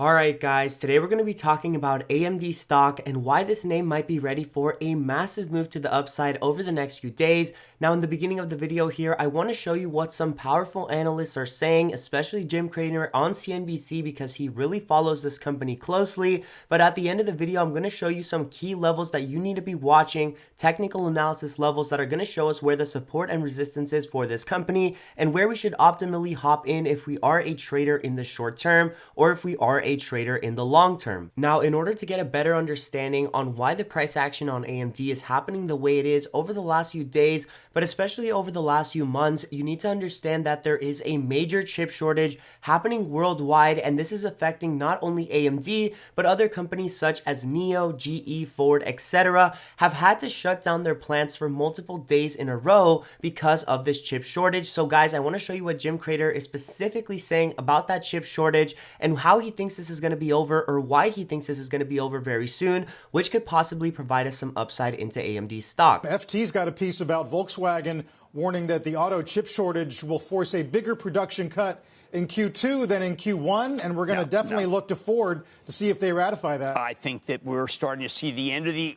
Alright guys, today we're going to be talking about AMD stock and why this name might be ready for a massive move to the upside over the next few days. Now in the beginning of the video here, I want to show you what some powerful analysts are saying, especially Jim Cramer on CNBC because he really follows this company closely. But at the end of the video, I'm going to show you some key levels that you need to be watching, technical analysis levels that are going to show us where the support and resistance is for this company and where we should optimally hop in if we are a trader in the short term or if we are a trader in the long term. Now, in order to get a better understanding on why the price action on AMD is happening the way it is over the last few days, but especially over the last few months, you need to understand that there is a major chip shortage happening worldwide, and this is affecting not only AMD, but other companies such as NIO, GE, Ford, etc. have had to shut down their plants for multiple days in a row because of this chip shortage. So guys, I want to show you what Jim Cramer is specifically saying about that chip shortage and how he thinks this is going to be over, or why he thinks this is going to be over very soon, which could possibly provide us some upside into AMD stock. FT's got a piece about Volkswagen warning that the auto chip shortage will force a bigger production cut in Q2 than in Q1, and we're going to definitely look to Ford to see if they ratify that. I think that we're starting to see the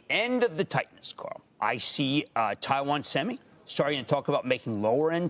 end of the tightness, Carl. I see Taiwan Semi starting to talk about making lower-end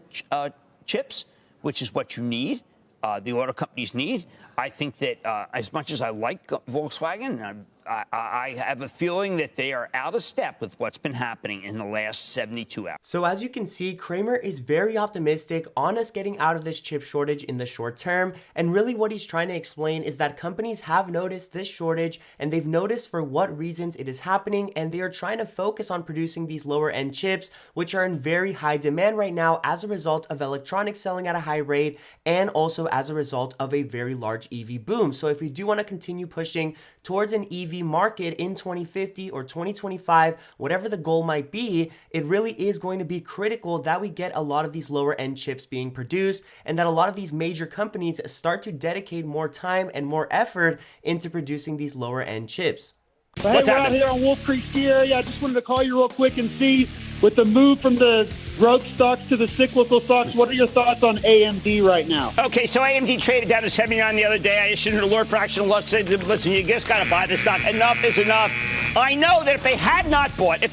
chips, which is what you need. The auto companies need. I think that as much as I like Volkswagen, I have a feeling that they are out of step with what's been happening in the last 72 hours. So as you can see, Cramer is very optimistic on us getting out of this chip shortage in the short term. And really what he's trying to explain is that companies have noticed this shortage and they've noticed for what reasons it is happening. And they are trying to focus on producing these lower end chips, which are in very high demand right now as a result of electronics selling at a high rate and also as a result of a very large EV boom. So if we do want to continue pushing towards an EV market in 2050 or 2025, whatever the goal might be, it really is going to be critical that we get a lot of these lower end chips being produced and that a lot of these major companies start to dedicate more time and more effort into producing these lower end chips. Hey, we're out here on Wolf Creek Ski Area. I just wanted to call you real quick and see, with the move from the growth stocks to the cyclical stocks, what are your thoughts on AMD right now? Okay, so AMD traded down to 79 the other day. I issued an alert for action. Said, listen, you just got to buy this stock. Enough is enough. I know that if they had not bought the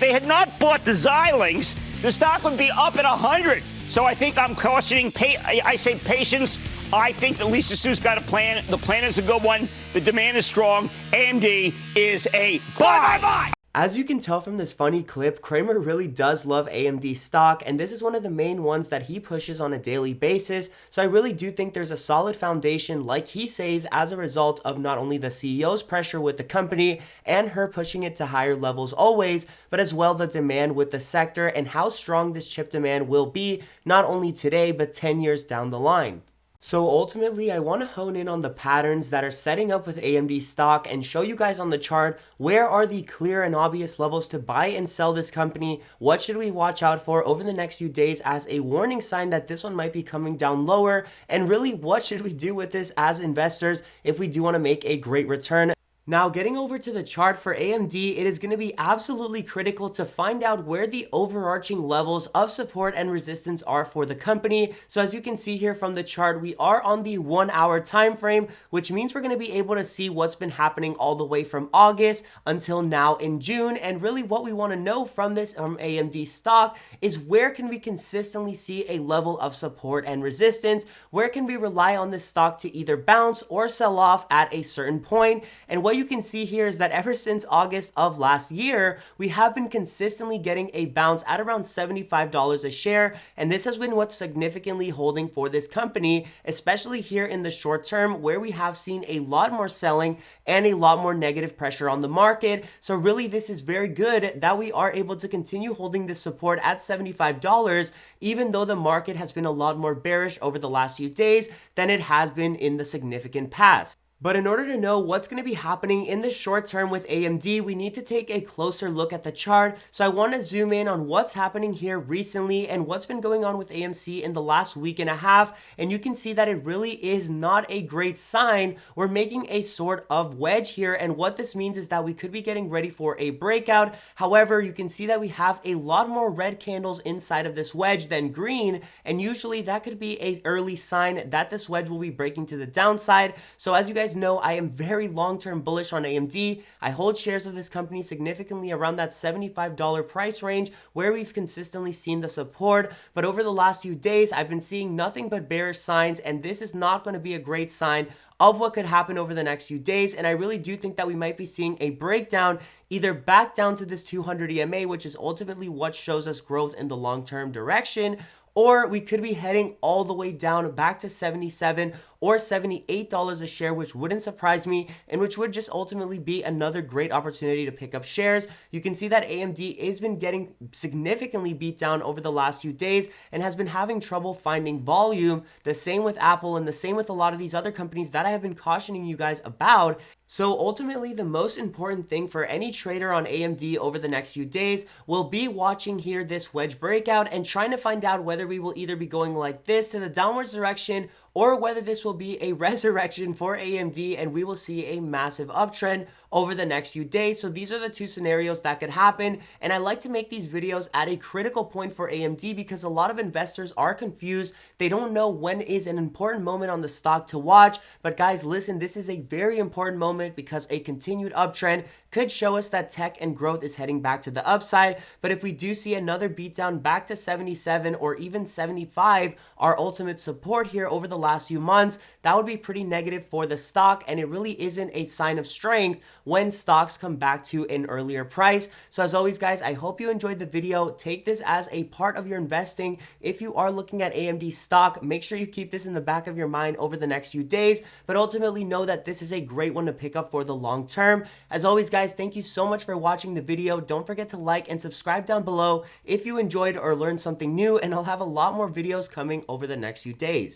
Xilinx, the stock would be up at 100. So I think I'm cautioning, I say patience. I think that Lisa Su's got a plan. The plan is a good one. The demand is strong. AMD is a buy. As you can tell from this funny clip, Cramer really does love AMD stock, and this is one of the main ones that he pushes on a daily basis. So I really do think there's a solid foundation, like he says, as a result of not only the CEO's pressure with the company and her pushing it to higher levels always, but as well the demand with the sector and how strong this chip demand will be, not only today, but 10 years down the line. So ultimately, I want to hone in on the patterns that are setting up with AMD stock and show you guys on the chart where are the clear and obvious levels to buy and sell this company, what should we watch out for over the next few days as a warning sign that this one might be coming down lower, and really what should we do with this as investors if we do want to make a great return. Now, getting over to the chart for AMD, it is going to be absolutely critical to find out where the overarching levels of support and resistance are for the company. So as you can see here from the chart, we are on the 1 hour time frame, which means we're going to be able to see what's been happening all the way from August until now in June. And really what we want to know from this AMD stock is where can we consistently see a level of support and resistance? Where can we rely on this stock to either bounce or sell off at a certain point? And what you can see here is that ever since August of last year, we have been consistently getting a bounce at around $75 a share. And this has been what's significantly holding for this company, especially here in the short term, where we have seen a lot more selling and a lot more negative pressure on the market. So really, this is very good that we are able to continue holding this support at $75, even though the market has been a lot more bearish over the last few days than it has been in the significant past. But in order to know what's going to be happening in the short term with AMD, we need to take a closer look at the chart. So I want to zoom in on what's happening here recently and what's been going on with AMC in the last week and a half. And you can see that it really is not a great sign. We're making a sort of wedge here. And what this means is that we could be getting ready for a breakout. However, you can see that we have a lot more red candles inside of this wedge than green. And usually that could be an early sign that this wedge will be breaking to the downside. So as you guys guys know, I am very long-term bullish on AMD. I hold shares of this company significantly around that $75 price range where we've consistently seen the support, but over the last few days, I've been seeing nothing but bearish signs, and this is not going to be a great sign of what could happen over the next few days. And I really do think that we might be seeing a breakdown either back down to this 200 EMA, which is ultimately what shows us growth in the long-term direction, or we could be heading all the way down back to 77 or $78 a share, which wouldn't surprise me and which would just ultimately be another great opportunity to pick up shares. You can see that AMD has been getting significantly beat down over the last few days and has been having trouble finding volume. The same with Apple and the same with a lot of these other companies that I have been cautioning you guys about. So ultimately, the most important thing for any trader on AMD over the next few days will be watching here this wedge breakout and trying to find out whether we will either be going like this to the downwards direction or whether this will be a resurrection for AMD and we will see a massive uptrend over the next few days. So these are the two scenarios that could happen. And I like to make these videos at a critical point for AMD because a lot of investors are confused. They don't know when is an important moment on the stock to watch. But guys, listen, this is a very important moment because a continued uptrend could show us that tech and growth is heading back to the upside. But if we do see another beatdown back to 77 or even 75, our ultimate support here over the last few months, that would be pretty negative for the stock, and it really isn't a sign of strength when stocks come back to an earlier price. So as always, guys, I hope you enjoyed the video. Take this as a part of your investing. If you are looking at AMD stock, make sure you keep this in the back of your mind over the next few days, but ultimately know that this is a great one to pick up for the long term. As always, guys, thank you so much for watching the video. Don't forget to like and subscribe down below if you enjoyed or learned something new, and I'll have a lot more videos coming over the next few days.